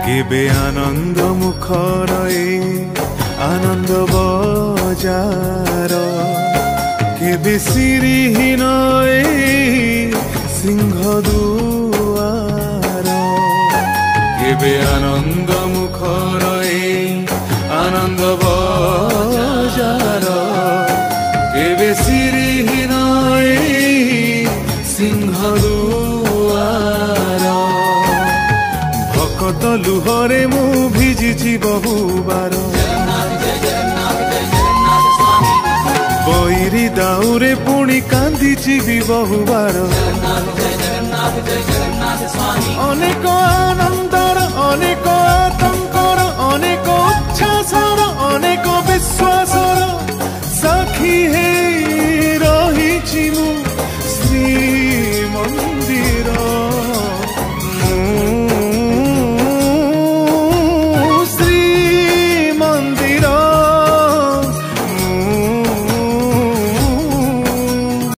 केबे आनंद मुखर आनंद बजार केबे सिरिहीन सिंह दुआर केबे आनंद मुखर आनंद बजार केबे सिरिहीन सिंह दुआर भकत लुहरे मु भिजिछि बहुबार बैरी दाउरे पुणी कांदिछि भी बहुबार अनेक आनंदर अनेक आतंकर अनेक उच्छ्वासर अनेक